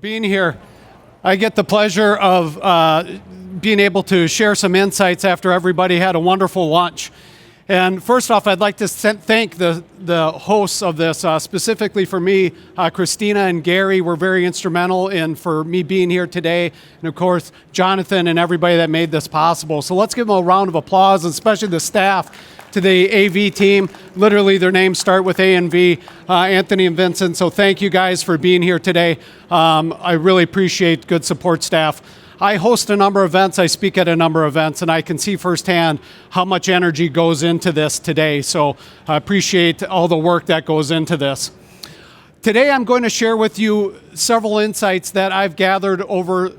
Being here. I get the pleasure of being able to share some insights after everybody had a wonderful lunch. And first off, I'd like to thank the hosts of this, specifically for me. Christina and Gary were very instrumental for me being here today. And of course, Jonathan and everybody that made this possible. So let's give them a round of applause, especially the staff, to the AV team. Literally, their names start with A and V, Anthony and Vincent. So thank you guys for being here today. I really appreciate good support staff. I host a number of events, I speak at a number of events, and I can see firsthand how much energy goes into this today. So I appreciate all the work that goes into this. Today I'm going to share with you several insights that I've gathered over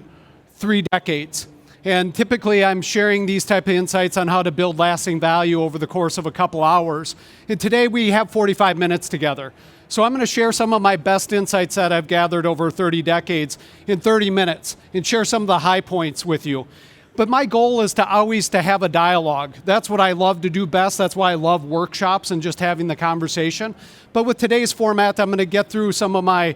3 decades. And typically I'm sharing these type of insights on how to build lasting value over the course of a couple hours. And today we have 45 minutes together. So I'm going to share some of my best insights that I've gathered over 30 decades in 30 minutes and share some of the high points with you. But my goal is to always have a dialogue. That's what I love to do best. That's why I love workshops and just having the conversation. But with today's format, I'm going to get through some of my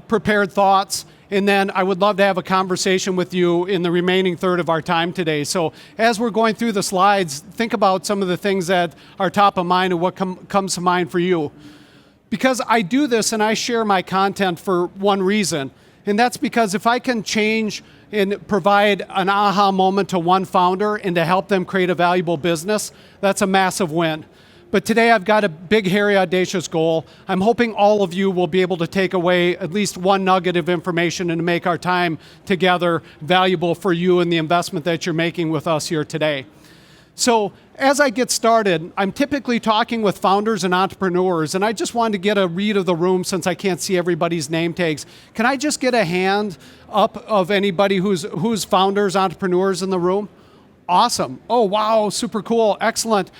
prepared thoughts, and then I would love to have a conversation with you in the remaining third of our time today. So as we're going through the slides, think about some of the things that are top of mind and what comes to mind for you. Because I do this and I share my content for one reason, and that's because if I can change and provide an aha moment to one founder and to help them create a valuable business, that's a massive win. But today I've got a big, hairy, audacious goal. I'm hoping all of you will be able to take away at least one nugget of information and to make our time together valuable for you and the investment that you're making with us here today. So as I get started, I'm typically talking with founders and entrepreneurs, and I just wanted to get a read of the room since I can't see everybody's name tags. Can I just get a hand up of anybody who's founders, entrepreneurs in the room? Awesome. Oh, wow, super cool, excellent.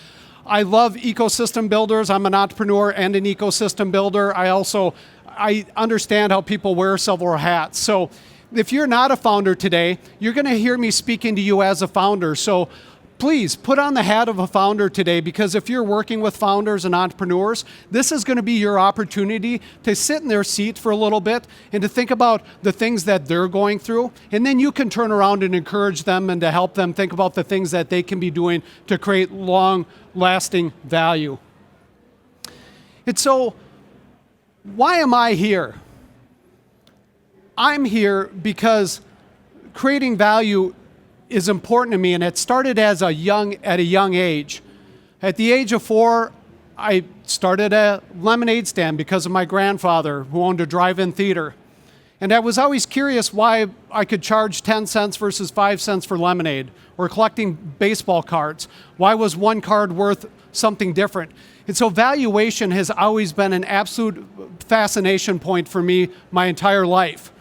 I love ecosystem builders. I'm an entrepreneur and an ecosystem builder. I understand how people wear several hats. So if you're not a founder today, you're going to hear me speaking to you as a founder. So please put on the hat of a founder today, because if you're working with founders and entrepreneurs, this is going to be your opportunity to sit in their seat for a little bit and to think about the things that they're going through. And then you can turn around and encourage them and to help them think about the things that they can be doing to create long-lasting value. And so, why am I here? I'm here because creating value is important to me, and it started at a young age. At the age of 4, I started a lemonade stand because of my grandfather, who owned a drive-in theater. And I was always curious why I could charge 10 cents versus 5 cents for lemonade, or collecting baseball cards. Why was one card worth something different? And so valuation has always been an absolute fascination point for me my entire life.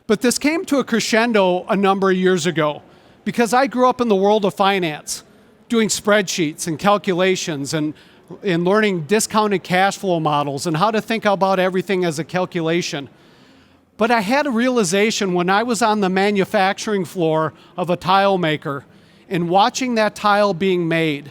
But this came to a crescendo a number of years ago, because I grew up in the world of finance, doing spreadsheets and calculations and learning discounted cash flow models and how to think about everything as a calculation. But I had a realization when I was on the manufacturing floor of a tile maker and watching that tile being made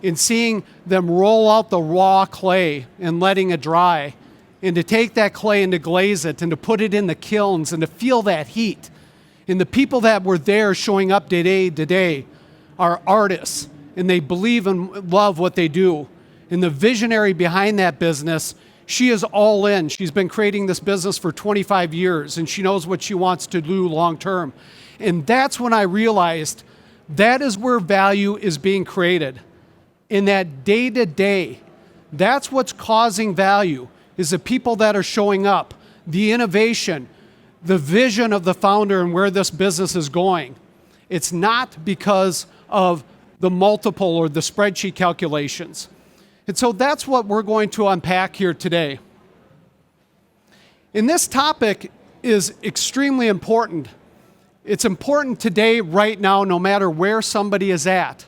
and seeing them roll out the raw clay and letting it dry, and to take that clay and to glaze it and to put it in the kilns and to feel that heat. And the people that were there showing up today are artists, and they believe and love what they do. And the visionary behind that business, she is all in. She's been creating this business for 25 years, and she knows what she wants to do long term. And that's when I realized that is where value is being created. In that day-to-day, that's what's causing value, is the people that are showing up, the innovation, the vision of the founder and where this business is going. It's not because of the multiple or the spreadsheet calculations. And so that's what we're going to unpack here today. And this topic is extremely important. It's important today, right now, no matter where somebody is at.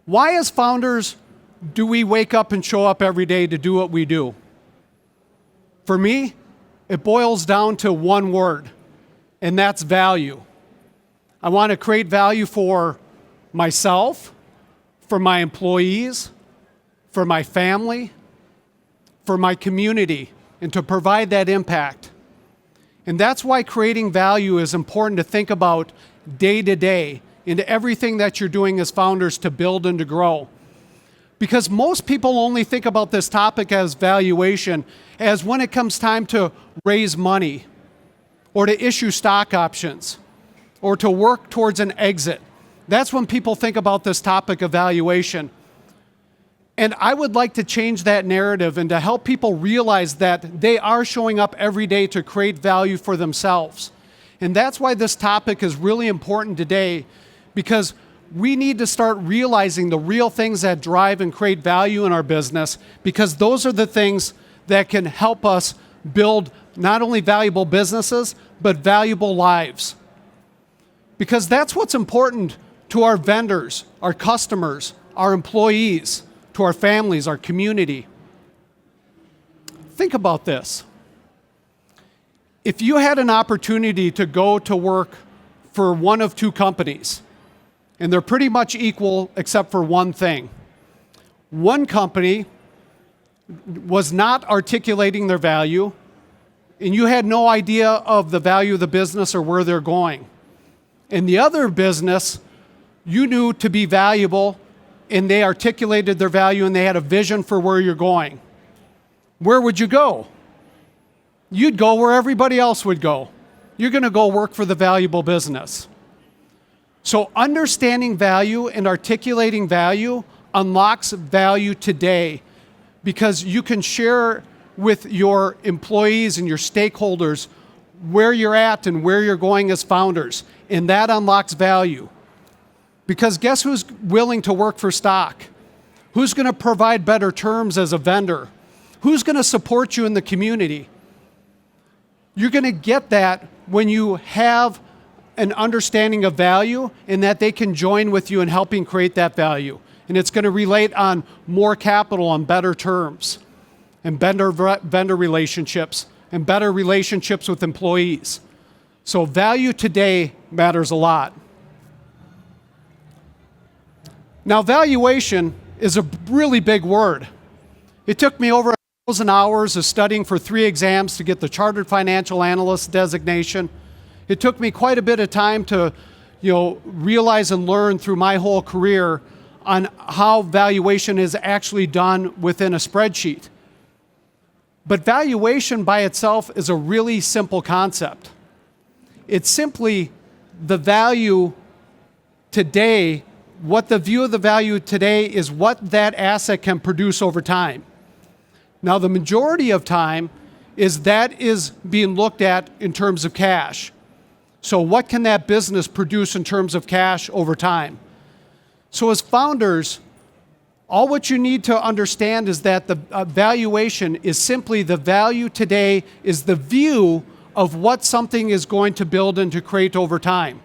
Why, as founders, do we wake up and show up every day to do what we do? For me, it boils down to one word, and that's value. I want to create value for myself, for my employees, for my family, for my community, and to provide that impact. And that's why creating value is important to think about day to day into everything that you're doing as founders to build and to grow. Because most people only think about this topic as valuation as when it comes time to raise money or to issue stock options or to work towards an exit. That's when people think about this topic of valuation. And I would like to change that narrative and to help people realize that they are showing up every day to create value for themselves. And that's why this topic is really important today, because we need to start realizing the real things that drive and create value in our business, because those are the things that can help us build not only valuable businesses, but valuable lives. Because that's what's important to our vendors, our customers, our employees, to our families, our community. Think about this. If you had an opportunity to go to work for one of two companies, and they're pretty much equal except for one thing. One company was not articulating their value, and you had no idea of the value of the business or where they're going. And the other business, you knew to be valuable, and they articulated their value, and they had a vision for where you're going. Where would you go? You'd go where everybody else would go. You're going to go work for the valuable business. So understanding value and articulating value unlocks value today, because you can share with your employees and your stakeholders where you're at and where you're going as founders, and that unlocks value. Because guess who's willing to work for stock? Who's going to provide better terms as a vendor? Who's going to support you in the community? You're going to get that when you have an understanding of value and that they can join with you in helping create that value. And it's going to relate on more capital on better terms and better vendor relationships and better relationships with employees. So value today matters a lot. Now, valuation is a really big word. It took me over 1,000 hours of studying for 3 exams to get the Chartered Financial Analyst designation. It took me quite a bit of time to, realize and learn through my whole career on how valuation is actually done within a spreadsheet. But valuation by itself is a really simple concept. It's simply the value today. What the view of the value today is what that asset can produce over time. Now, the majority of time is being looked at in terms of cash. So what can that business produce in terms of cash over time? So as founders, all what you need to understand is that the valuation is simply the value today is the view of what something is going to build and to create over time.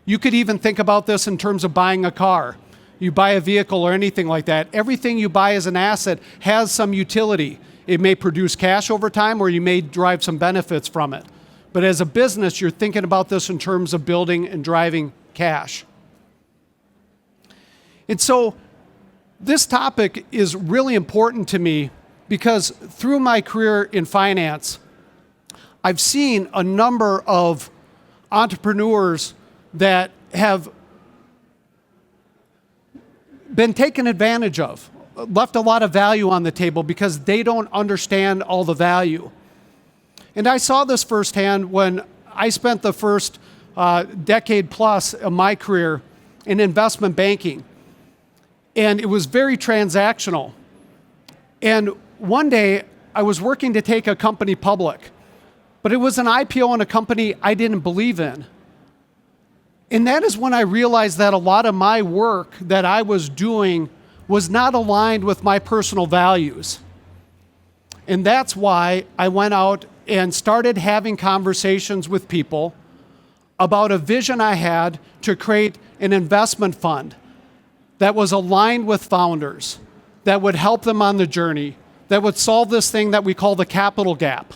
You could even think about this in terms of buying a car. You buy a vehicle or anything like that. Everything you buy as an asset has some utility. It may produce cash over time, or you may derive some benefits from it. But as a business, you're thinking about this in terms of building and driving cash. And so this topic is really important to me because through my career in finance, I've seen a number of entrepreneurs that have been taken advantage of, left a lot of value on the table because they don't understand all the value. And I saw this firsthand when I spent the first decade plus of my career in investment banking. And it was very transactional. And one day I was working to take a company public, but it was an IPO in a company I didn't believe in. And that is when I realized that a lot of my work that I was doing was not aligned with my personal values. And that's why I went out and started having conversations with people about a vision I had to create an investment fund that was aligned with founders, that would help them on the journey, that would solve this thing that we call the capital gap,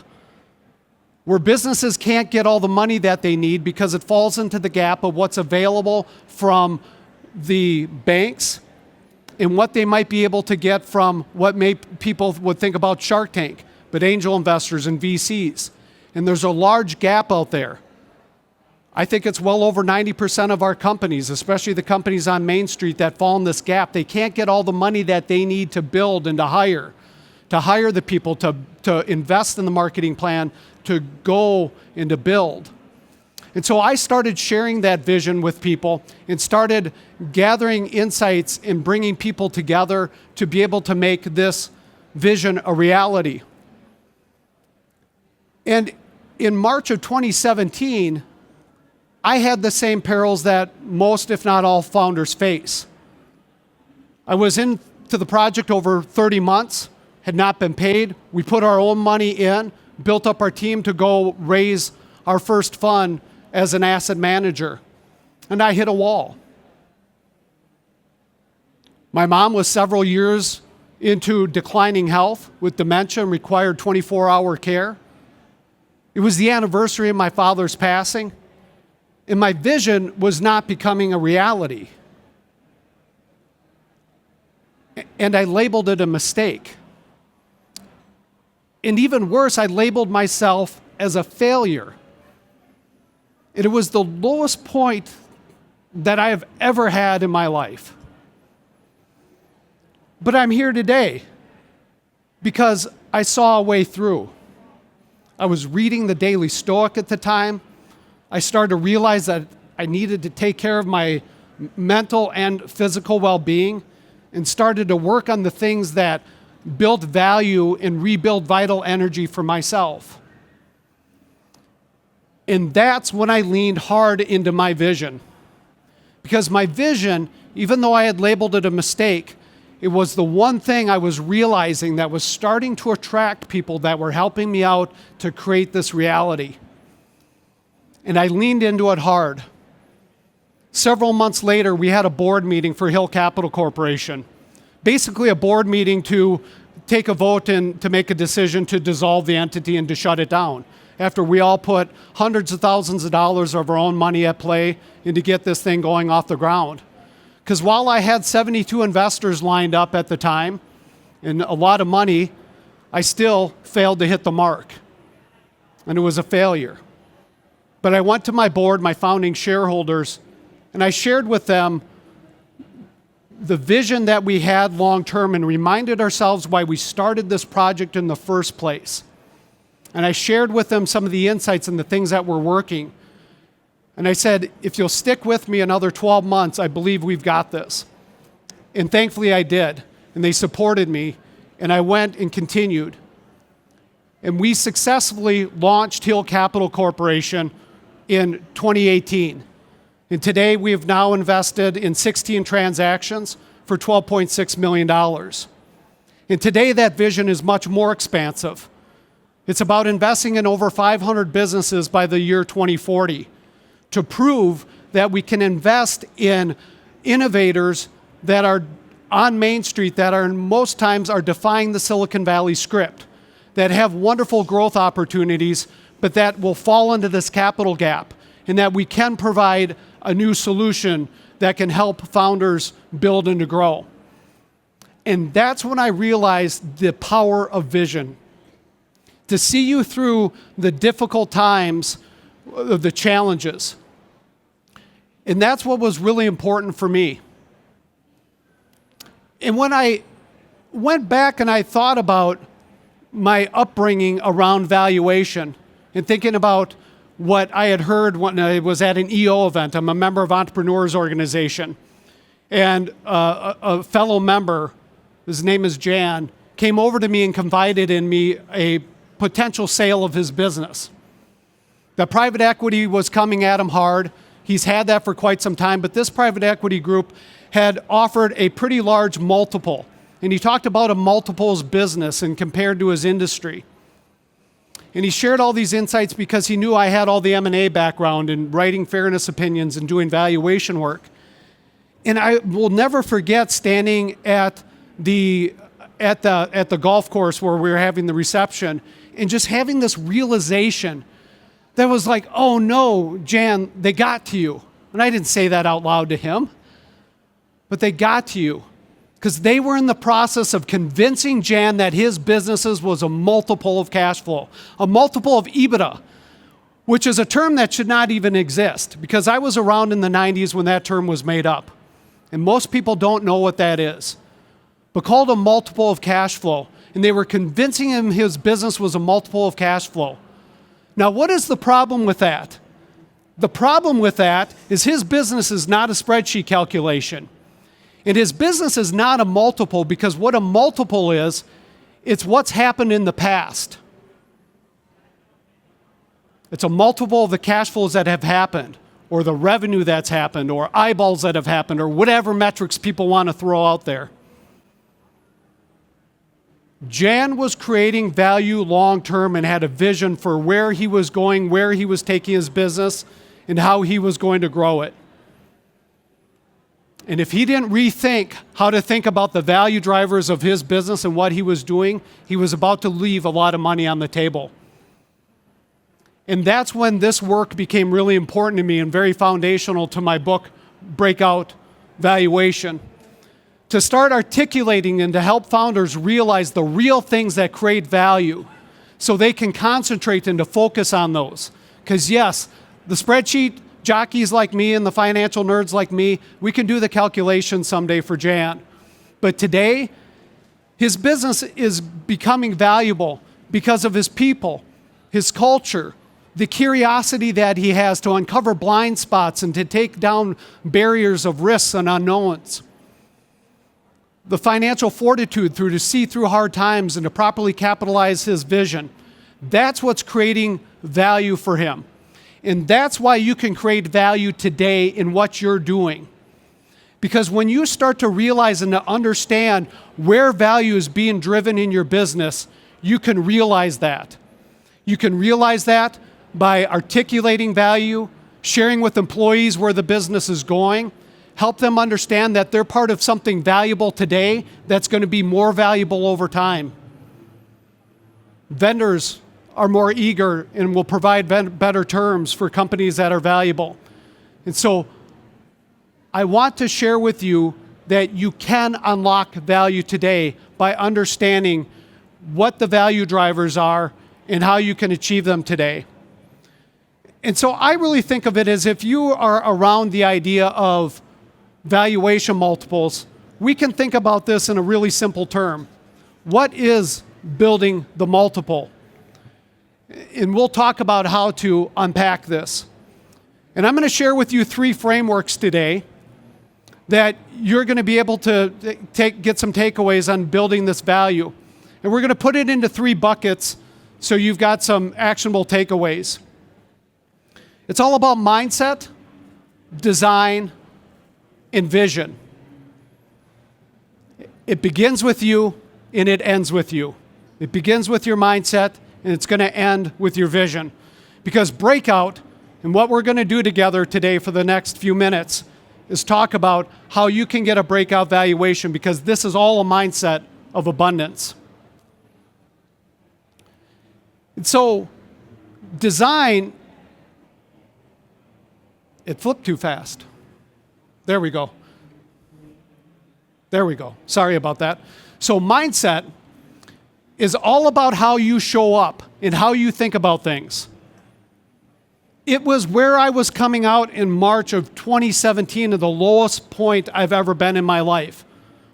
where businesses can't get all the money that they need because it falls into the gap of what's available from the banks and what they might be able to get from what people would think about Shark Tank, but angel investors and VCs. And there's a large gap out there. I think it's well over 90% of our companies, especially the companies on Main Street, that fall in this gap. They can't get all the money that they need to build and to hire the people, to invest in the marketing plan, to go and to build. And so I started sharing that vision with people and started gathering insights and bringing people together to be able to make this vision a reality. And in March of 2017, I had the same perils that most, if not all, founders face. I was into the project over 30 months, had not been paid. We put our own money in, built up our team to go raise our first fund as an asset manager. And I hit a wall. My mom was several years into declining health with dementia and required 24-hour care. It was the anniversary of my father's passing, and my vision was not becoming a reality. And I labeled it a mistake. And even worse, I labeled myself as a failure. And it was the lowest point that I have ever had in my life. But I'm here today because I saw a way through. I was reading the Daily Stoic at the time. I started to realize that I needed to take care of my mental and physical well-being and started to work on the things that build value and rebuild vital energy for myself. And that's when I leaned hard into my vision. Because my vision, even though I had labeled it a mistake, it was the one thing I was realizing that was starting to attract people that were helping me out to create this reality. And I leaned into it hard. Several months later, we had a board meeting for Hill Capital Corporation. Basically a board meeting to take a vote and to make a decision to dissolve the entity and to shut it down, after we all put hundreds of thousands of dollars of our own money at play and to get this thing going off the ground. Because while I had 72 investors lined up at the time and a lot of money, I still failed to hit the mark. And it was a failure. But I went to my board, my founding shareholders, and I shared with them the vision that we had long term and reminded ourselves why we started this project in the first place. And I shared with them some of the insights and the things that were working. And I said, if you'll stick with me another 12 months, I believe we've got this. And thankfully I did. And they supported me. And I went and continued. And we successfully launched Hill Capital Corporation in 2018. And today we have now invested in 16 transactions for $12.6 million. And today that vision is much more expansive. It's about investing in over 500 businesses by the year 2040 to prove that we can invest in innovators that are on Main Street, that are most times are defying the Silicon Valley script, that have wonderful growth opportunities, but that will fall into this capital gap, and that we can provide a new solution that can help founders build and to grow. And that's when I realized the power of vision. To see you through the difficult times, the challenges. And that's what was really important for me. And when I went back and I thought about my upbringing around valuation and thinking about what I had heard when I was at an EO event. I'm a member of Entrepreneurial Organization. And a fellow member, his name is Jan, came over to me and confided in me a potential sale of his business. The private equity was coming at him hard. He's had that for quite some time, but this private equity group had offered a pretty large multiple. And he talked about a multiples business and compared to his industry. And he shared all these insights because he knew I had all the M&A background in writing fairness opinions and doing valuation work. And I will never forget standing at the golf course where we were having the reception and just having this realization that was like, oh no, Jan, they got to you. And I didn't say that out loud to him, but they got to you. because they were in the process of convincing Jan that his businesses was a multiple of cash flow, a multiple of EBITDA, which is a term that should not even exist, because I was around in the 90s when that term was made up. And most people don't know what that is, but called a multiple of cash flow. And they were convincing him his business was a multiple of cash flow. Now, what is the problem with that? The problem with that is his business is not a spreadsheet calculation. And his business is not a multiple, because what a multiple is, it's what's happened in the past. It's a multiple of the cash flows that have happened, or the revenue that's happened, or eyeballs that have happened, or whatever metrics people want to throw out there. Jan was creating value long-term and had a vision for where he was going, where he was taking his business, and how he was going to grow it. And if he didn't rethink how to think about the value drivers of his business and what he was doing, he was about to leave a lot of money on the table. And that's when this work became really important to me and very foundational to my book, Breakout, Valuation. To start articulating and to help founders realize the real things that create value so they can concentrate and to focus on those. Because yes, the spreadsheet jockeys like me and the financial nerds like me, we can do the calculations someday for Jan. But today, his business is becoming valuable because of his people, his culture, the curiosity that he has to uncover blind spots and to take down barriers of risks and unknowns. The financial fortitude to see through hard times and to properly capitalize his vision. That's what's creating value for him. And that's why you can create value today in what you're doing. Because when you start to realize and to understand where value is being driven in your business, you can realize that. You can realize that by articulating value, sharing with employees where the business is going, help them understand that they're part of something valuable today that's going to be more valuable over time. Vendors are more eager and will provide better terms for companies that are valuable. And so I want to share with you that you can unlock value today by understanding what the value drivers are and how you can achieve them today. And so I really think of it as if you are around the idea of valuation multiples, we can think about this in a really simple term. What is building the multiple? And we'll talk about how to unpack this. And I'm going to share with you 3 frameworks today that you're going to be able to get some takeaways on building this value. And we're going to put it into 3 buckets so you've got some actionable takeaways. It's all about mindset, design, and vision. It begins with you and it ends with you. It begins with your mindset and it's going to end with your vision. Because Breakout, and what we're going to do together today for the next few minutes, is talk about how you can get a breakout valuation, because this is all a mindset of abundance. And so, design, it flipped too fast. There we go. There we go. Sorry about that. So mindset is all about how you show up and how you think about things. It was where I was coming out in March of 2017 at the lowest point I've ever been in my life,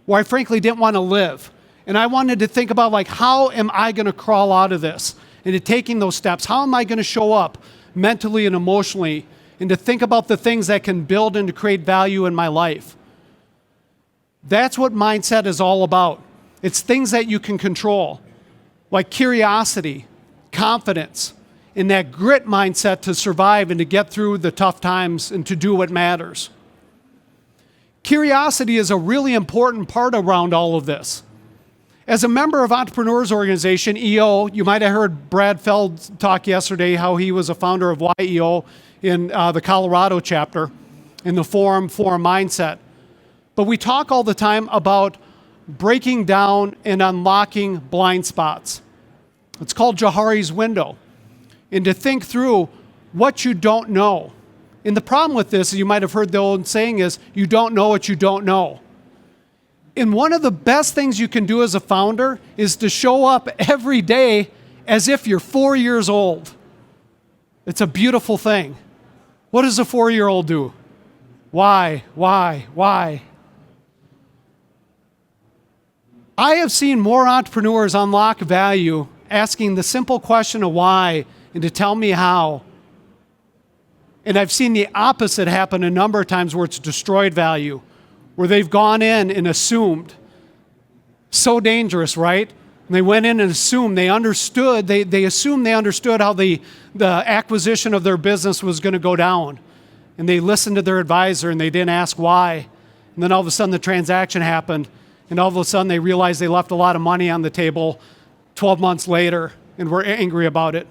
where I frankly didn't want to live. And I wanted to think about, like, how am I going to crawl out of this? And to taking those steps, how am I going to show up mentally and emotionally, and to think about the things that can build and to create value in my life. That's what mindset is all about. It's things that you can control, like curiosity, confidence, and that grit mindset to survive and to get through the tough times and to do what matters. Curiosity is a really important part around all of this. As a member of Entrepreneurs Organization, EO, you might have heard Brad Feld talk yesterday how he was a founder of YEO in the Colorado chapter in the Forum Mindset. But we talk all the time about breaking down and unlocking blind spots. It's called Johari's window. And to think through what you don't know. And the problem with this, as you might have heard the old saying, is you don't know what you don't know. And one of the best things you can do as a founder is to show up every day as if you're 4 years old. It's a beautiful thing. What does a 4-year-old do? Why? I have seen more entrepreneurs unlock value asking the simple question of why and to tell me how. And I've seen the opposite happen a number of times where it's destroyed value, where they've gone in and assumed. So dangerous, right? And they went in and assumed they understood, they assumed they understood how the acquisition of their business was going to go down. And they listened to their advisor and they didn't ask why. And then all of a sudden the transaction happened. And all of a sudden they realized they left a lot of money on the table 12 months later and were angry about it.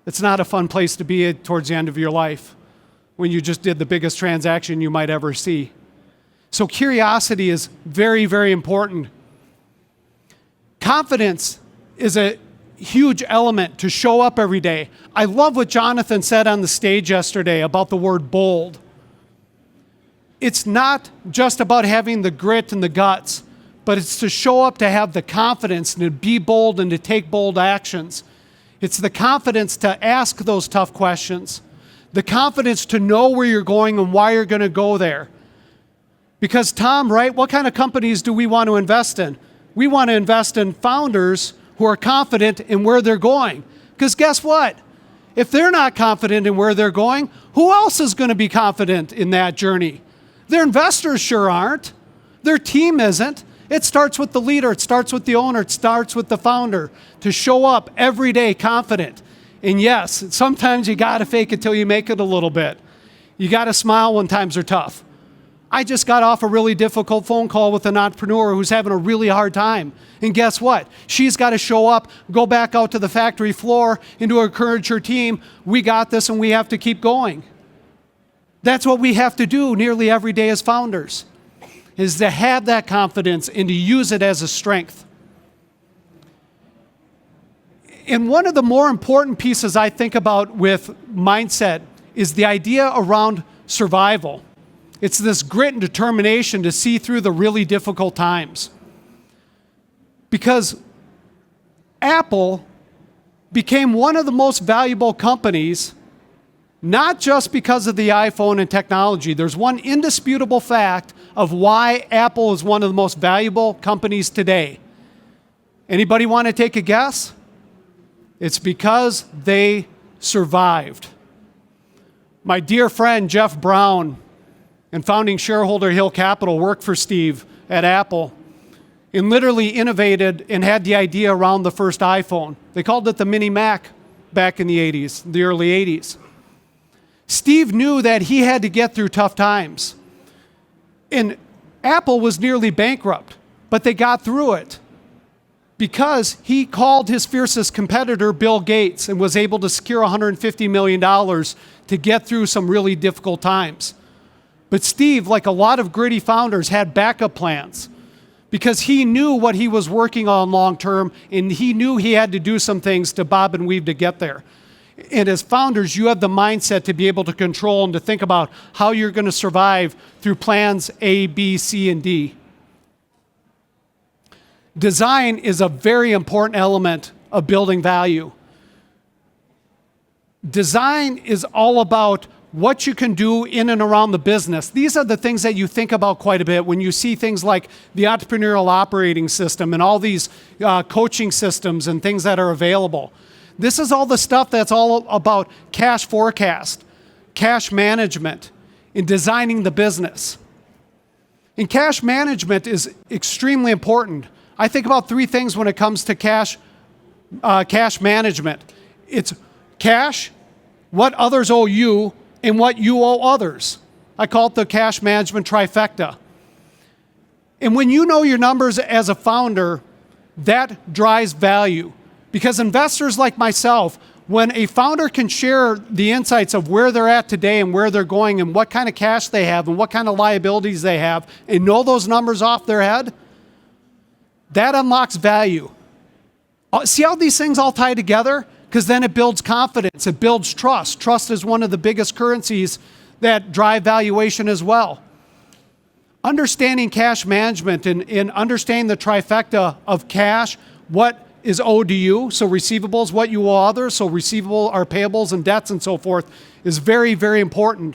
It's not a fun place to be towards the end of your life when you just did the biggest transaction you might ever see. So curiosity is very, very important. Confidence is a huge element to show up every day. I love what Jonathan said on the stage yesterday about the word bold. It's not just about having the grit and the guts, but it's to show up, to have the confidence and to be bold and to take bold actions. It's the confidence to ask those tough questions, the confidence to know where you're going and why you're going to go there. Because Tom, right, what kind of companies do we want to invest in? We want to invest in founders who are confident in where they're going. Because guess what? If they're not confident in where they're going, who else is going to be confident in that journey? Their investors sure aren't. Their team isn't. It starts with the leader. It starts with the owner. It starts with the founder to show up every day confident. And yes, sometimes you got to fake it till you make it a little bit. You got to smile when times are tough. I just got off a really difficult phone call with an entrepreneur who's having a really hard time. And guess what? She's got to show up, go back out to the factory floor, and to encourage her team. We got this and we have to keep going. That's what we have to do nearly every day as founders, is to have that confidence and to use it as a strength. And one of the more important pieces I think about with mindset is the idea around survival. It's this grit and determination to see through the really difficult times. Because Apple became one of the most valuable companies, not just because of the iPhone and technology. There's one indisputable fact of why Apple is one of the most valuable companies today. Anybody want to take a guess? It's because they survived. My dear friend Jeff Brown and founding shareholder Hill Capital worked for Steve at Apple and literally innovated and had the idea around the first iPhone. They called it the Mini Mac back in the 80s, the early 80s. Steve knew that he had to get through tough times. And Apple was nearly bankrupt, but they got through it because he called his fiercest competitor, Bill Gates, and was able to secure $150 million to get through some really difficult times. But Steve, like a lot of gritty founders, had backup plans because he knew what he was working on long term, and he knew he had to do some things to bob and weave to get there. And as founders, you have the mindset to be able to control and to think about how you're going to survive through plans A, B, C, and D. Design is a very important element of building value. Design is all about what you can do in and around the business. These are the things that you think about quite a bit when you see things like the entrepreneurial operating system and all these coaching systems and things that are available. This is all the stuff that's all about cash forecast, cash management, and designing the business. And cash management is extremely important. I think about three things when it comes to cash management. It's cash, what others owe you, and what you owe others. I call it the cash management trifecta. And when you know your numbers as a founder, that drives value. Because investors like myself, when a founder can share the insights of where they're at today and where they're going and what kind of cash they have and what kind of liabilities they have and know those numbers off their head, that unlocks value. See how these things all tie together? Because then it builds confidence, it builds trust. Trust is one of the biggest currencies that drive valuation as well. Understanding cash management and understanding the trifecta of cash, what is owed to you, so receivables, what you owe others, so receivable are payables and debts and so forth, is very, very important.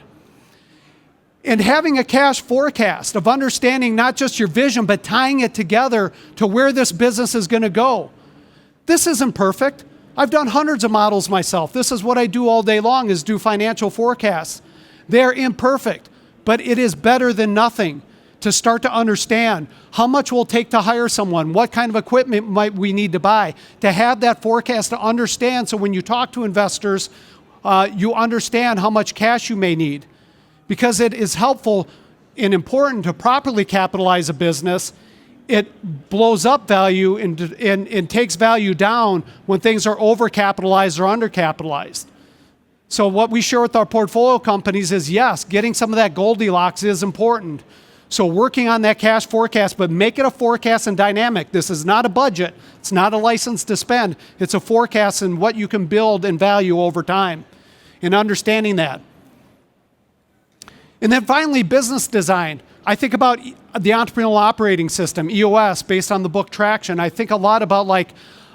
And having a cash forecast of understanding not just your vision, but tying it together to where this business is going to go. This isn't perfect. I've done hundreds of models myself. This is what I do all day long, is do financial forecasts. They're imperfect, but it is better than nothing to start to understand how much will it take to hire someone, what kind of equipment might we need to buy, to have that forecast to understand, so when you talk to investors, you understand how much cash you may need. Because it is helpful and important to properly capitalize a business. It blows up value and takes value down when things are overcapitalized or undercapitalized. So what we share with our portfolio companies is, yes, getting some of that Goldilocks is important. So working on that cash forecast, but make it a forecast and dynamic. This is not a budget. It's not a license to spend. It's a forecast and what you can build and value over time, and understanding that. And then finally, business design. I think about the entrepreneurial operating system, EOS, based on the book Traction. I think a lot about like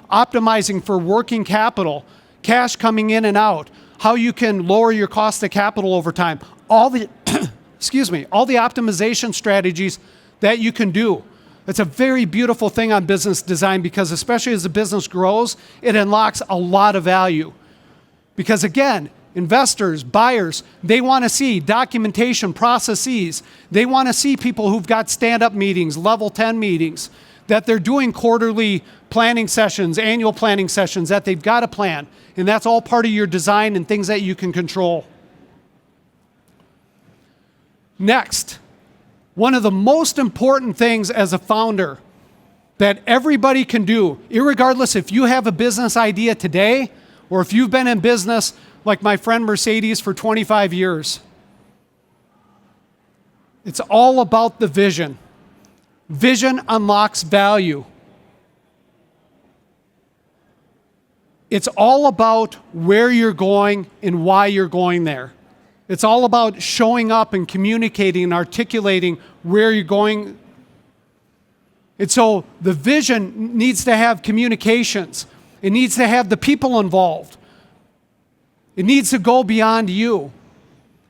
optimizing for working capital, cash coming in and out, how you can lower your cost of capital over time. All the all the optimization strategies that you can do. It's a very beautiful thing on business design, because especially as the business grows, it unlocks a lot of value. Because again, investors, buyers, they want to see documentation, processes. They want to see people who've got stand-up meetings, level 10 meetings, that they're doing quarterly planning sessions, annual planning sessions, that they've got a plan. And that's all part of your design and things that you can control. Next, one of the most important things as a founder that everybody can do, irregardless if you have a business idea today or if you've been in business like my friend Mercedes for 25 years. It's all about the vision. Vision unlocks value. It's all about where you're going and why you're going there. It's all about showing up and communicating and articulating where you're going. And so the vision needs to have communications. It needs to have the people involved. It needs to go beyond you.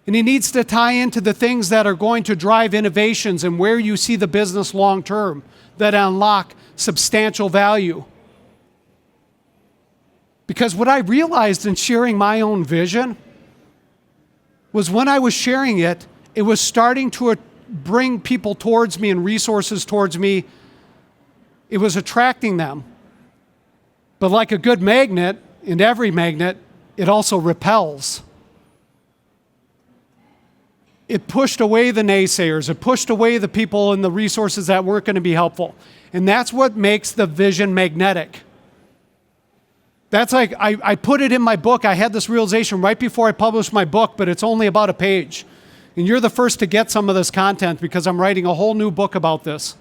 And it needs to tie into the things that are going to drive innovations and where you see the business long term that unlock substantial value. Because what I realized in sharing my own vision was when I was sharing it, it was starting to bring people towards me and resources towards me. It was attracting them. But like a good magnet, and every magnet, it also repels. It pushed away the naysayers. It pushed away the people and the resources that weren't going to be helpful. And that's what makes the vision magnetic. That's like, I put it in my book. I had this realization right before I published my book, but it's only about a page. And you're the first to get some of this content because I'm writing a whole new book about this.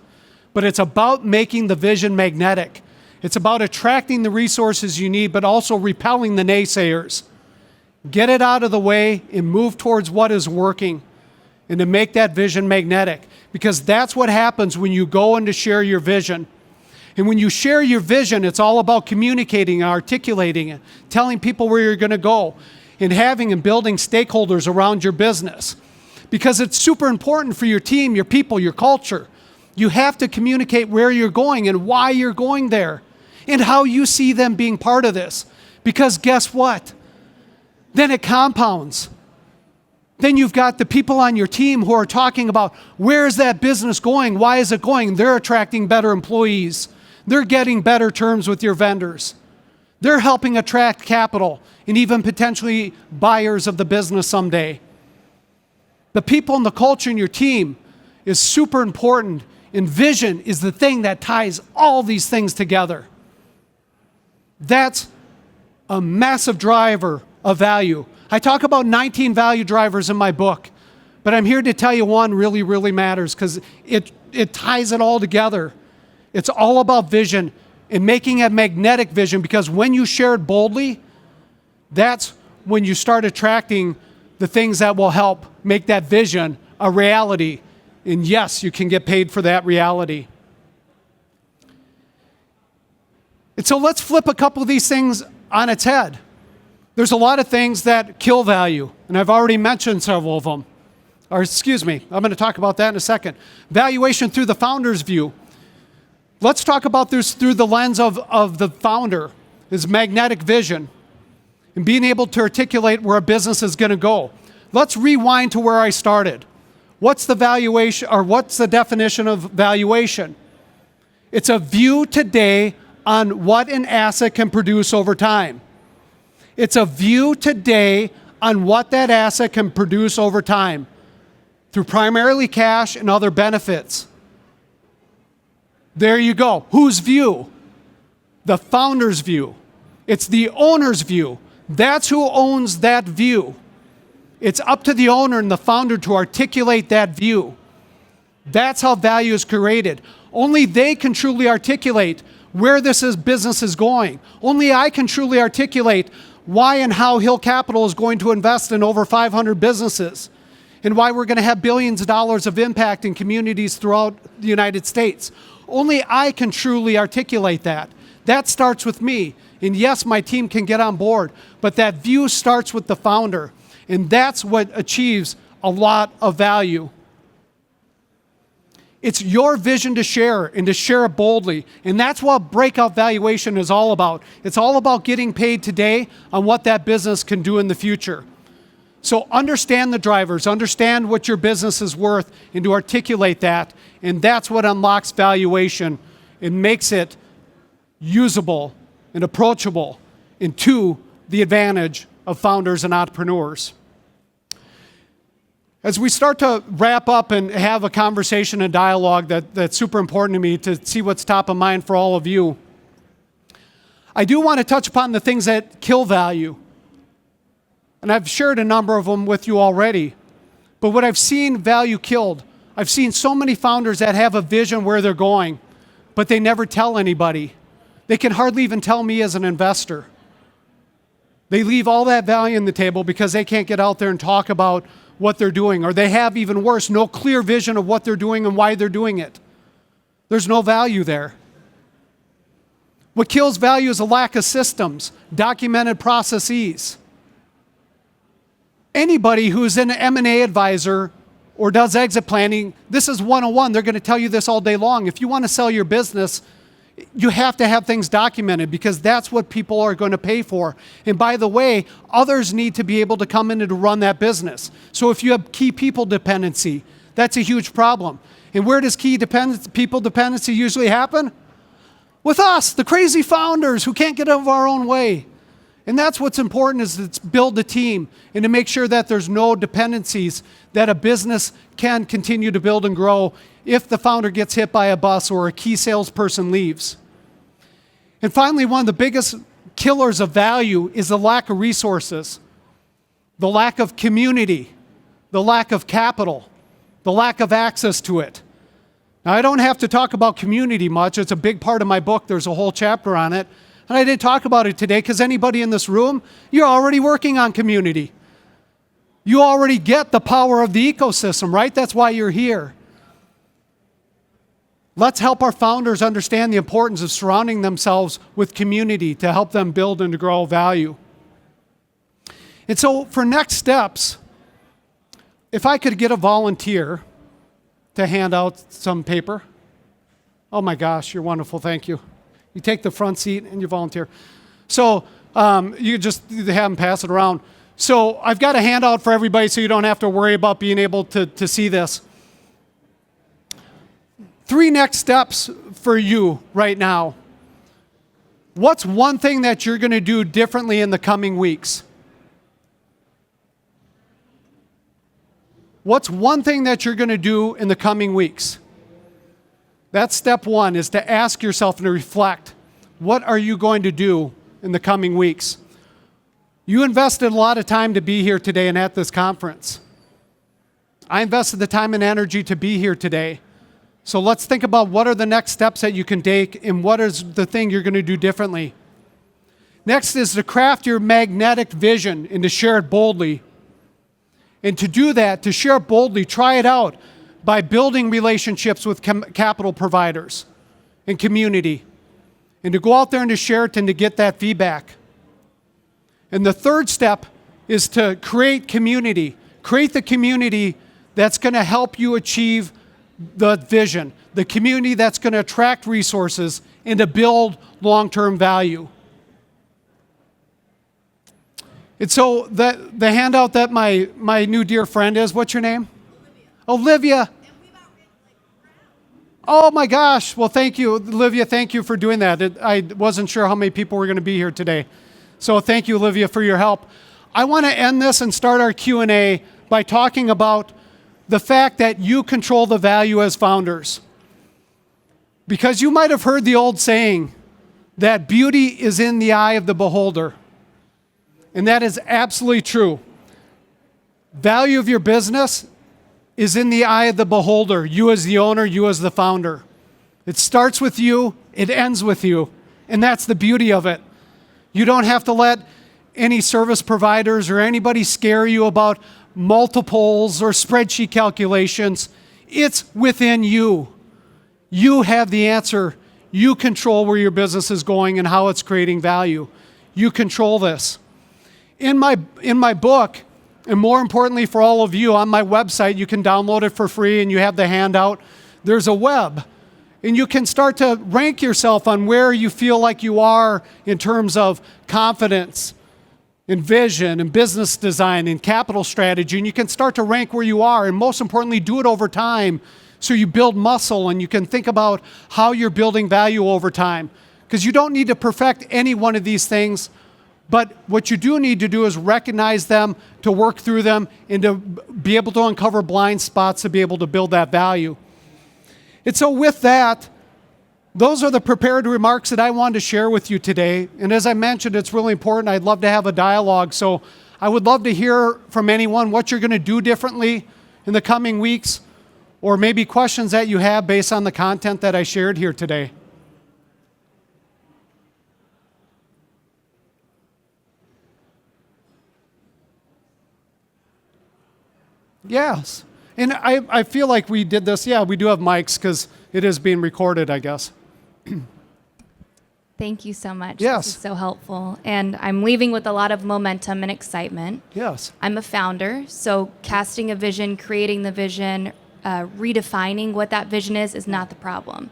But it's about making the vision magnetic. It's about attracting the resources you need, but also repelling the naysayers. Get it out of the way and move towards what is working, and to make that vision magnetic. Because that's what happens when you go in to share your vision. And when you share your vision, it's all about communicating and articulating it, telling people where you're going to go, and having and building stakeholders around your business. Because it's super important for your team, your people, your culture. You have to communicate where you're going and why you're going there, and how you see them being part of this. Because guess what? Then it compounds. Then you've got the people on your team who are talking about where is that business going? Why is it going? They're attracting better employees. They're getting better terms with your vendors. They're helping attract capital and even potentially buyers of the business someday. The people and the culture in your team is super important, and vision is the thing that ties all these things together. That's a massive driver of value. I talk about 19 value drivers in my book, but I'm here to tell you one really, really matters because it ties it all together. It's all about vision and making a magnetic vision, because when you share it boldly, that's when you start attracting the things that will help make that vision a reality And yes, you can get paid for that reality. And so let's flip a couple of these things on its head. There's a lot of things that kill value, and I've already mentioned several of them. I'm going to talk about that in a second. Valuation through the founder's view. Let's talk about this through the lens of the founder, his magnetic vision, and being able to articulate where a business is going to go. Let's rewind to where I started. What's the valuation, or what's the definition of valuation? It's a view today on what an asset can produce over time. It's a view today on what that asset can produce over time through primarily cash and other benefits. There you go. Whose view? The founder's view. It's the owner's view. That's who owns that view. It's up to the owner and the founder to articulate that view. That's how value is created. Only they can truly articulate where business is going. Only I can truly articulate why and how Hill Capital is going to invest in over 500 businesses, and why we're going to have billions of dollars of impact in communities throughout the United States. Only I can truly articulate that. That starts with me. And yes, my team can get on board, but that view starts with the founder. And that's what achieves a lot of value. It's your vision to share and to share it boldly. And that's what Breakout Valuation is all about. It's all about getting paid today on what that business can do in the future. So understand the drivers, understand what your business is worth, and to articulate that. And that's what unlocks valuation and makes it usable and approachable, and to the advantage of founders and entrepreneurs. As we start to wrap up and have a conversation and dialogue that's super important to me to see what's top of mind for all of you, I do want to touch upon the things that kill value. And I've shared a number of them with you already. But what I've seen value killed, I've seen so many founders that have a vision where they're going, but they never tell anybody. They can hardly even tell me as an investor. They leave all that value on the table because they can't get out there and talk about what they're doing. Or they have, even worse, no clear vision of what they're doing and why they're doing it. There's no value there. What kills value is a lack of systems, documented processes. Anybody who's an M&A advisor or does exit planning, this is 101. They're going to tell you this all day long. If you want to sell your business, you have to have things documented, because that's what people are going to pay for. And by the way, others need to be able to come in and to run that business. So if you have key people dependency, that's a huge problem. And where does people dependency usually happen? With us, the crazy founders who can't get out of our own way. And that's what's important, is to build a team and to make sure that there's no dependencies, that a business can continue to build and grow if the founder gets hit by a bus or a key salesperson leaves. And finally, one of the biggest killers of value is the lack of resources, the lack of community, the lack of capital, the lack of access to it. Now, I don't have to talk about community much. It's a big part of my book. There's a whole chapter on it. And I didn't talk about it today because anybody in this room, you're already working on community. You already get the power of the ecosystem, right? That's why you're here. Let's help our founders understand the importance of surrounding themselves with community to help them build and to grow value. And so for next steps, if I could get a volunteer to hand out some paper. Oh my gosh, you're wonderful, thank you. You take the front seat and you volunteer. So you just have them pass it around. So I've got a handout for everybody so you don't have to worry about being able to see this. 3 next steps for you right now. What's one thing that you're going to do differently in the coming weeks? What's one thing that you're going to do in the coming weeks? That's step 1, is to ask yourself and to reflect. What are you going to do in the coming weeks? You invested a lot of time to be here today and at this conference. I invested the time and energy to be here today. So let's think about what are the next steps that you can take and what is the thing you're going to do differently. Next is to craft your magnetic vision and to share it boldly. And to do that, to share it boldly, try it out. by building relationships with capital providers and community, and to go out there and to share it and to get that feedback. And the third step is to create community. Create the community that's going to help you achieve the vision, the community that's going to attract resources and to build long-term value. And so the handout that my new dear friend is, what's your name? Olivia. Oh my gosh. Well, thank you, Olivia. Thank you for doing that. I wasn't sure how many people were going to be here today. So thank you, Olivia, for your help. I want to end this and start our Q&A by talking about the fact that you control the value as founders. Because you might have heard the old saying that beauty is in the eye of the beholder. And that is absolutely true. Value of your business is in the eye of the beholder. You as the owner, you as the founder. It starts with you, it ends with you. And that's the beauty of it. You don't have to let any service providers or anybody scare you about multiples or spreadsheet calculations. It's within you. You have the answer. You control where your business is going and how it's creating value. You control this. In my book, and more importantly for all of you, on my website, you can download it for free and you have the handout. There's a web. And you can start to rank yourself on where you feel like you are in terms of confidence, in vision, and business design, and capital strategy. And you can start to rank where you are. And most importantly, do it over time so you build muscle and you can think about how you're building value over time. Because you don't need to perfect any one of these things. But what you do need to do is recognize them, to work through them, and to be able to uncover blind spots to be able to build that value. And so with that, those are the prepared remarks that I wanted to share with you today. And as I mentioned, it's really important. I'd love to have a dialogue. So I would love to hear from anyone what you're going to do differently in the coming weeks, or maybe questions that you have based on the content that I shared here today. Yes. And I feel like we did this. Yeah, we do have mics because it is being recorded, I guess. Thank you so much. Yes. This is so helpful. And I'm leaving with a lot of momentum and excitement. Yes. I'm a founder, so casting a vision, creating the vision, redefining what that vision is not the problem.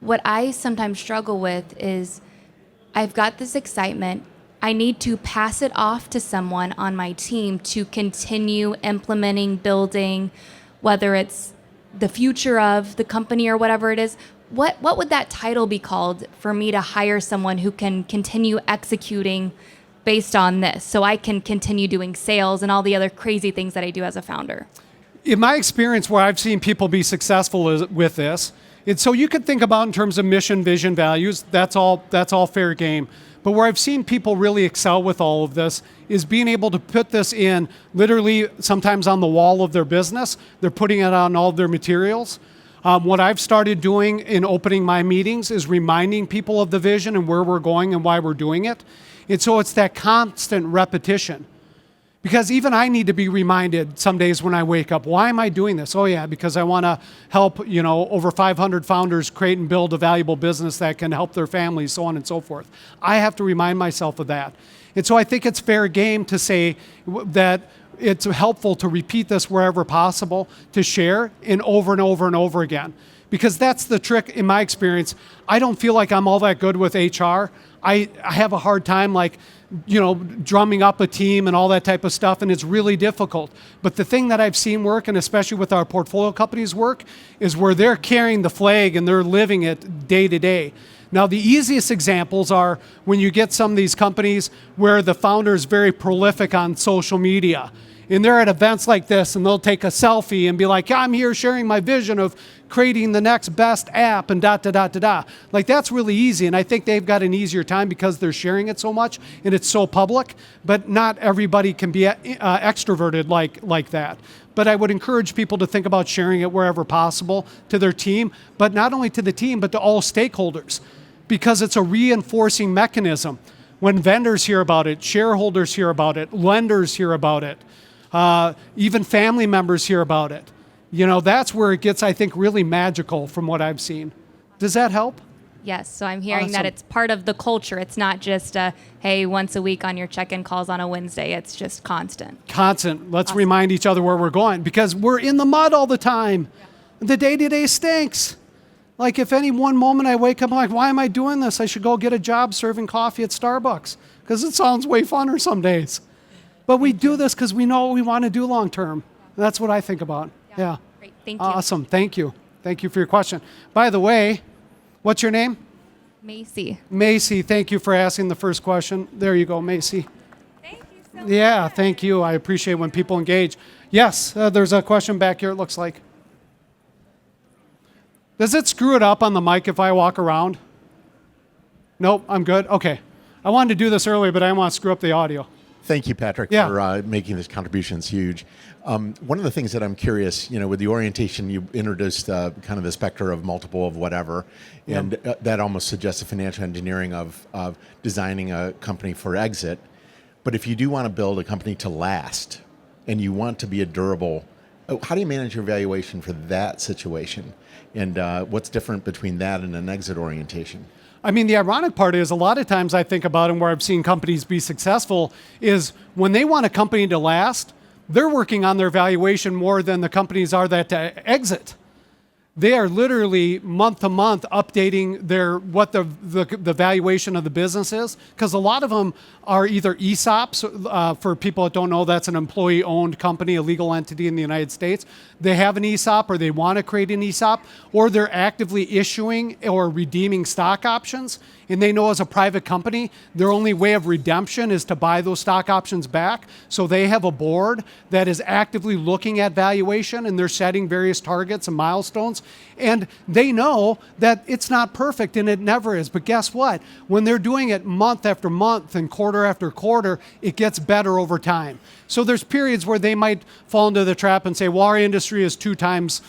What I sometimes struggle with is I've got this excitement. I need to pass it off to someone on my team to continue implementing, building, whether it's the future of the company or whatever it is. What would that title be called for me to hire someone who can continue executing based on this so I can continue doing sales and all the other crazy things that I do as a founder? In my experience, where I've seen people be successful with this, and so you could think about in terms of mission, vision, values, that's all fair game. But where I've seen people really excel with all of this is being able to put this in literally sometimes on the wall of their business. They're putting it on all of their materials. What I've started doing in opening my meetings is reminding people of the vision and where we're going and why we're doing it. And so it's that constant repetition. Because even I need to be reminded some days when I wake up, why am I doing this? Oh yeah, because I want to help, over 500 founders create and build a valuable business that can help their families, so on and so forth. I have to remind myself of that. And so I think it's fair game to say that it's helpful to repeat this wherever possible, to share and over and over again. Because that's the trick in my experience. I don't feel like I'm all that good with HR. I have a hard time drumming up a team and all that type of stuff, and it's really difficult. But the thing that I've seen work, and especially with our portfolio companies work, is where they're carrying the flag and they're living it day to day. Now, the easiest examples are when you get some of these companies where the founder is very prolific on social media. And they're at events like this, and they'll take a selfie and be like, I'm here sharing my vision of creating the next best app and da-da-da-da-da. Like, that's really easy, and I think they've got an easier time because they're sharing it so much, and it's so public, but not everybody can be extroverted like that. But I would encourage people to think about sharing it wherever possible to their team, but not only to the team, but to all stakeholders, because it's a reinforcing mechanism. When vendors hear about it, shareholders hear about it, lenders hear about it, even family members hear about it. That's where it gets, I think, really magical from what I've seen. Does that help? Yes, so I'm hearing that Awesome. it's part of the culture. It's not just hey, once a week on your check-in calls on a Wednesday. It's just constant. Constant. Let's remind each other where we're going because we're in the mud all the time. Yeah. The day-to-day stinks. Like if any one moment I wake up, I'm like, why am I doing this? I should go get a job serving coffee at Starbucks because it sounds way funner some days. But we do this because we know what we want to do long term. That's what I think about. Yeah. Great. Thank you. Awesome. Thank you. Thank you for your question. By the way, what's your name? Macy. Macy, thank you for asking the first question. There you go, Macy. Thank you so much. Yeah, thank you. I appreciate when people engage. Yes, there's a question back here, it looks like. Does it screw it up on the mic if I walk around? Nope, I'm good. Okay. I wanted to do this earlier, but I didn't want to screw up the audio. Thank you, Patrick, Yeah. for making this contribution. It's huge. One of the things that I'm curious, with the orientation, you introduced kind of the specter of multiple of whatever, and that almost suggests a financial engineering of designing a company for exit. But if you do want to build a company to last, and you want to be a durable, how do you manage your valuation for that situation? And what's different between that and an exit orientation? I mean, the ironic part is a lot of times I think about and where I've seen companies be successful is when they want a company to last, they're working on their valuation more than the companies are that to exit. They are literally month to month updating what the valuation of the business is, because a lot of them are either ESOPs. For people that don't know, that's an employee-owned company, a legal entity in the United States. They have an ESOP or they want to create an ESOP, or they're actively issuing or redeeming stock options. And they know as a private company, their only way of redemption is to buy those stock options back. So they have a board that is actively looking at valuation, and they're setting various targets and milestones. And they know that it's not perfect, and it never is. But guess what? When they're doing it month after month and quarter after quarter, it gets better over time. So there's periods where they might fall into the trap and say, well, our industry is 2 times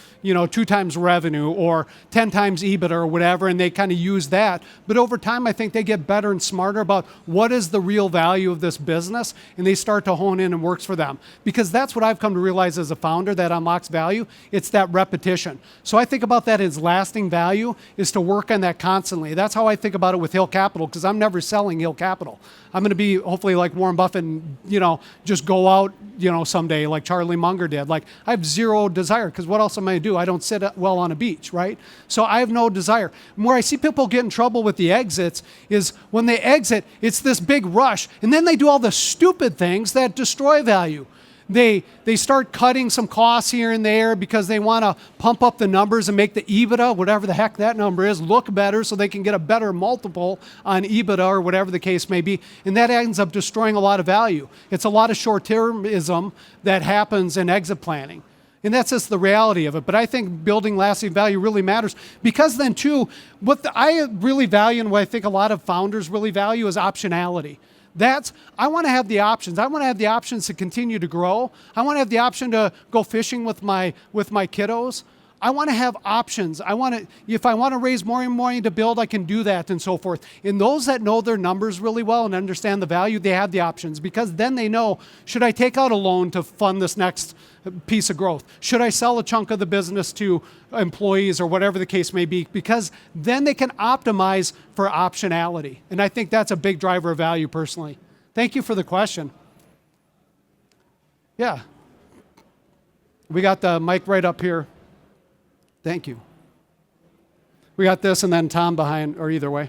revenue or 10 times EBITDA or whatever, and they kind of use that. But over time, I think they get better and smarter about what is the real value of this business, and they start to hone in and works for them. Because that's what I've come to realize as a founder that unlocks value. It's that repetition. So I think about that as lasting value is to work on that constantly. That's how I think about it with Hill Capital, because I'm never selling Hill Capital. I'm going to be hopefully like Warren Buffett and, just go out, someday like Charlie Munger did. Like I have zero desire because what else am I going to do? I don't sit well on a beach, right? So I have no desire. And where I see people get in trouble with the exits is when they exit, it's this big rush. And then they do all the stupid things that destroy value. They start cutting some costs here and there because they want to pump up the numbers and make the EBITDA, whatever the heck that number is, look better so they can get a better multiple on EBITDA or whatever the case may be. And that ends up destroying a lot of value. It's a lot of short-termism that happens in exit planning. And that's just the reality of it. But I think building lasting value really matters because then too, I really value and what I think a lot of founders really value is optionality. I want to have the options. I want to have the options to continue to grow. I want to have the option to go fishing with my kiddos. I want to have options. If I want to raise more money to build, I can do that and so forth. And those that know their numbers really well and understand the value, they have the options because then they know, should I take out a loan to fund this next piece of growth? Should I sell a chunk of the business to employees or whatever the case may be? Because then they can optimize for optionality. And I think that's a big driver of value personally. Thank you for the question. Yeah. We got the mic right up here. Thank you. We got this and then Tom behind, or either way.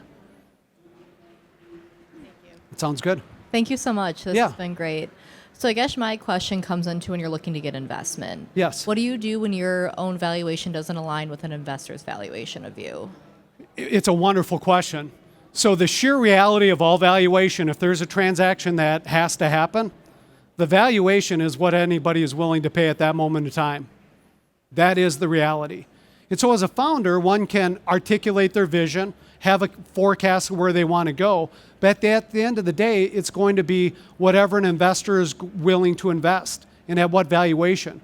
Thank you. It sounds good. Thank you so much. This Yeah. has been great. So I guess my question comes into when you're looking to get investment. Yes. What do you do when your own valuation doesn't align with an investor's valuation of you? It's a wonderful question. So the sheer reality of all valuation, if there's a transaction that has to happen, the valuation is what anybody is willing to pay at that moment in time. That is the reality. And so as a founder, one can articulate their vision, have a forecast of where they want to go, but at the end of the day, it's going to be whatever an investor is willing to invest and at what valuation.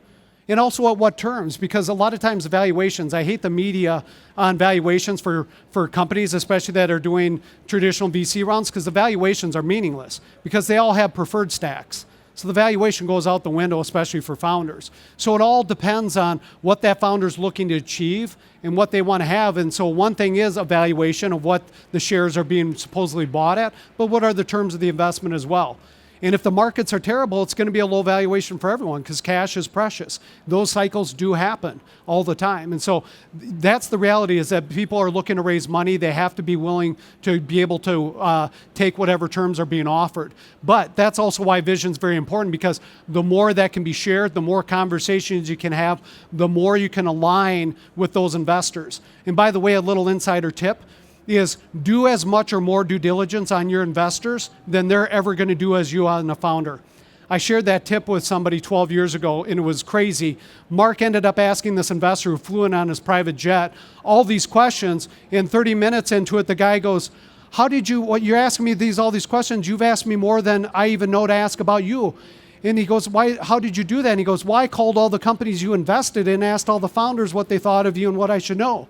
And also at what terms, because a lot of times the valuations, I hate the media on valuations for companies, especially that are doing traditional VC rounds, because the valuations are meaningless, because they all have preferred stacks. So the valuation goes out the window, especially for founders. So it all depends on what that founder's looking to achieve and what they want to have. And so one thing is a valuation of what the shares are being supposedly bought at, but what are the terms of the investment as well? And if the markets are terrible, it's going to be a low valuation for everyone because cash is precious. Those cycles do happen all the time. And so that's the reality, is that people are looking to raise money. They have to be willing to be able to take whatever terms are being offered. But that's also why vision is very important, because the more that can be shared, the more conversations you can have, the more you can align with those investors. And by the way, a little insider tip is do as much or more due diligence on your investors than they're ever going to do as you on a founder. I shared that tip with somebody 12 years ago, and it was crazy. Mark ended up asking this investor who flew in on his private jet all these questions, and 30 minutes into it, the guy goes, you're asking me all these questions, you've asked me more than I even know to ask about you. And he goes, how did you do that? And he goes, I called all the companies you invested in, asked all the founders what they thought of you and what I should know.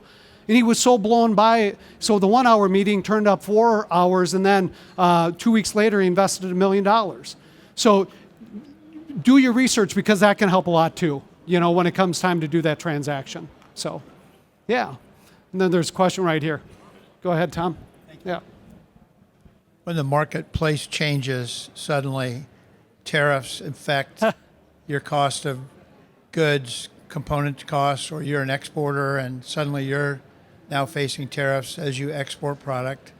And he was so blown by, so the 1 hour meeting turned up 4 hours, and then 2 weeks later he invested $1 million. So do your research, because that can help a lot too, when it comes time to do that transaction. So, yeah. And then there's a question right here. Go ahead, Tom. Yeah. When the marketplace changes, suddenly tariffs affect your cost of goods, component costs, or you're an exporter and suddenly you're now facing tariffs as you export product,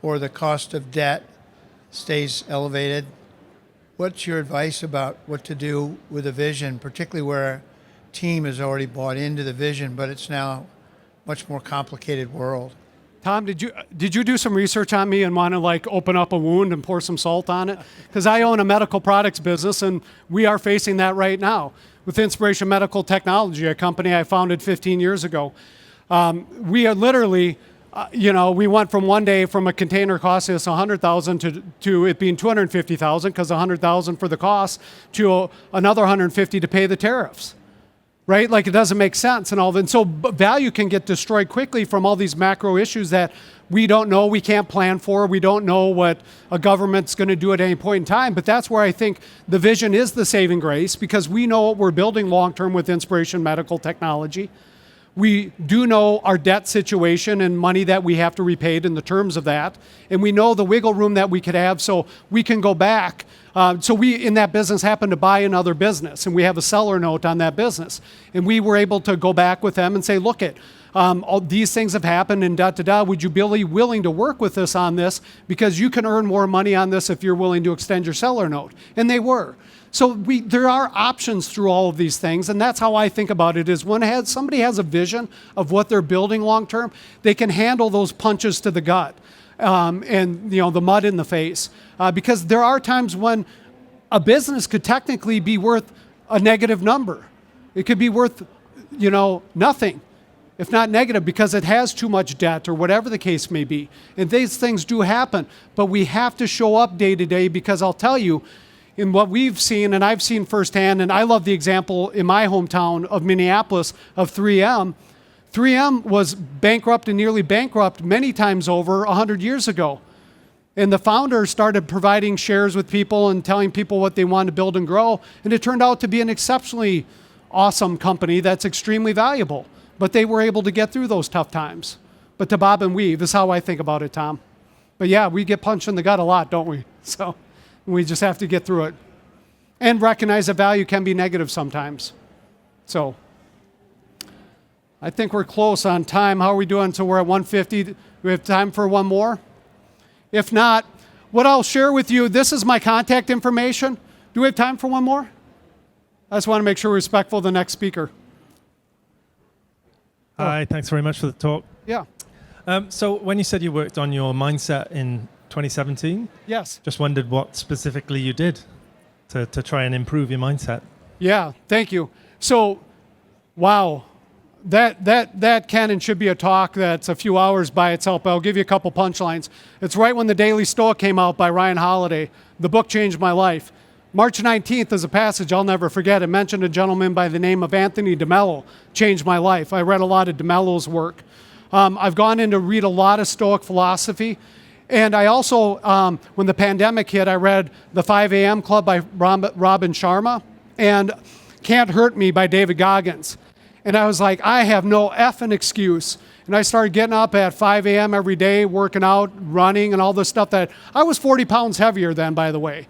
or the cost of debt stays elevated. What's your advice about what to do with a vision, particularly where a team has already bought into the vision, but it's now a much more complicated world? Tom, did you do some research on me and want to open up a wound and pour some salt on it? Because I own a medical products business, and we are facing that right now with Inspiration Medical Technology, a company I founded 15 years ago. We are literally, we went from one day from a container costing us $100,000 to it being $250,000 because $100,000 for the cost to another $150,000 to pay the tariffs. Right? It doesn't make sense and all that. And so value can get destroyed quickly from all these macro issues that we don't know, we can't plan for, we don't know what a government's going to do at any point in time. But that's where I think the vision is the saving grace, because we know what we're building long-term with Inspiration Medical Technology. We do know our debt situation and money that we have to repay in the terms of that. And we know the wiggle room that we could have, so we can go back. So we, in that business, happen to buy another business, and we have a seller note on that business. And we were able to go back with them and say, look, all these things have happened and would you be willing to work with us on this? Because you can earn more money on this if you're willing to extend your seller note. And they were. So there are options through all of these things, and that's how I think about it, is when somebody has a vision of what they're building long term, they can handle those punches to the gut and the mud in the face. Because there are times when a business could technically be worth a negative number. It could be worth nothing, if not negative, because it has too much debt or whatever the case may be. And these things do happen, but we have to show up day to day, because I'll tell you, in what we've seen, and I've seen firsthand, and I love the example in my hometown of Minneapolis of 3M. 3M was bankrupt and nearly bankrupt many times over 100 years ago. And the founder started providing shares with people and telling people what they wanted to build and grow. And it turned out to be an exceptionally awesome company that's extremely valuable. But they were able to get through those tough times. But to bob and weave is how I think about it, Tom. But yeah, we get punched in the gut a lot, don't we? So we just have to get through it. And recognize that value can be negative sometimes. So I think we're close on time. How are we doing? So we're at 1:50. Do we have time for one more? If not, what I'll share with you, this is my contact information. Do we have time for one more? I just want to make sure we're respectful of the next speaker. Hi, thanks very much for the talk. Yeah. So when you said you worked on your mindset in 2017, Yes. just wondered what specifically you did to try and improve your mindset. Yeah, thank you. So, wow, that can and should be a talk that's a few hours by itself, but I'll give you a couple punchlines. It's right when The Daily Stoic came out by Ryan Holiday. The book changed my life. March 19th is a passage I'll never forget. It mentioned a gentleman by the name of Anthony DeMello. Changed my life. I read a lot of DeMello's work. I've gone in to read a lot of Stoic philosophy. And I also, when the pandemic hit, I read The 5 a.m. Club by Robin Sharma and Can't Hurt Me by David Goggins. And I was like, I have no effing excuse. And I started getting up at 5 a.m. every day, working out, running, and all this stuff that I was 40 pounds heavier then, by the way.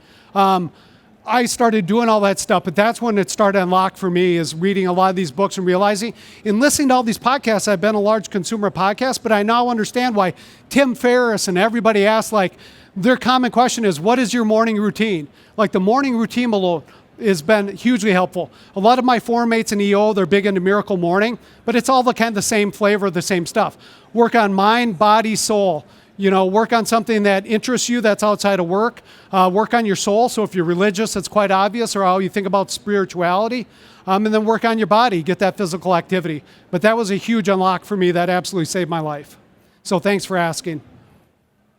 I started doing all that stuff, but that's when it started to unlock for me, is reading a lot of these books and realizing, in listening to all these podcasts, I've been a large consumer of podcasts, but I now understand why Tim Ferriss and everybody asks, like, their common question is, what is your morning routine? Like, the morning routine alone has been hugely helpful. A lot of my forum mates in EO, they're big into Miracle Morning, but it's all the kind of the same flavor, the same stuff. Work on mind, body, soul. You know, work on something that interests you that's outside of work. Work on your soul. So if you're religious, it's quite obvious, or how you think about spirituality. And then work on your body, get that physical activity. But that was a huge unlock for me that absolutely saved my life. So thanks for asking.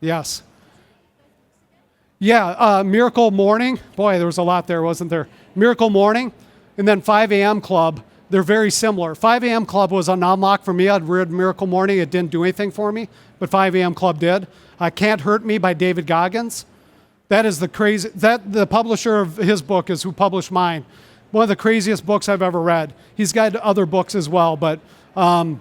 Yes. Yeah, Miracle Morning. Boy, there was a lot there, wasn't there? Miracle Morning, and then 5 a.m. Club. They're very similar. 5 a.m. Club was an unlock for me. I'd read Miracle Morning. It didn't do anything for me, but 5 a.m. Club did. Can't Hurt Me by David Goggins. That is the publisher of his book is who published mine. One of the craziest books I've ever read. He's got other books as well, but, and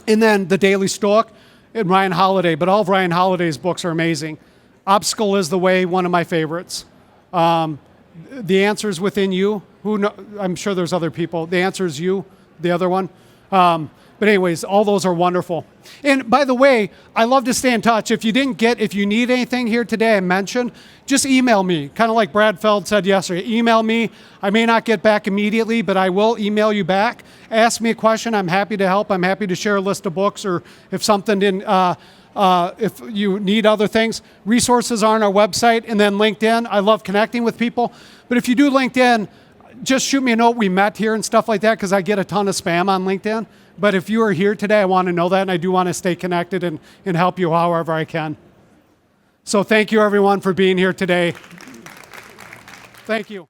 then The Daily Stoic and Ryan Holiday, but all of Ryan Holiday's books are amazing. Obstacle is the Way, one of my favorites. The Answer is Within You. I'm sure there's other people. The Answer is You, the other one. But anyways, all those are wonderful. And by the way, I love to stay in touch. If you need anything here today I mentioned, just email me. Kind of like Brad Feld said yesterday, email me. I may not get back immediately, but I will email you back. Ask me a question. I'm happy to help. I'm happy to share a list of books, or if something didn't, if you need other things. Resources are on our website, and then LinkedIn. I love connecting with people. But if you do LinkedIn, just shoot me a note. We met here and stuff like that, because I get a ton of spam on LinkedIn. But if you are here today, I want to know that, and I do want to stay connected and help you however I can. So thank you, everyone, for being here today. Thank you.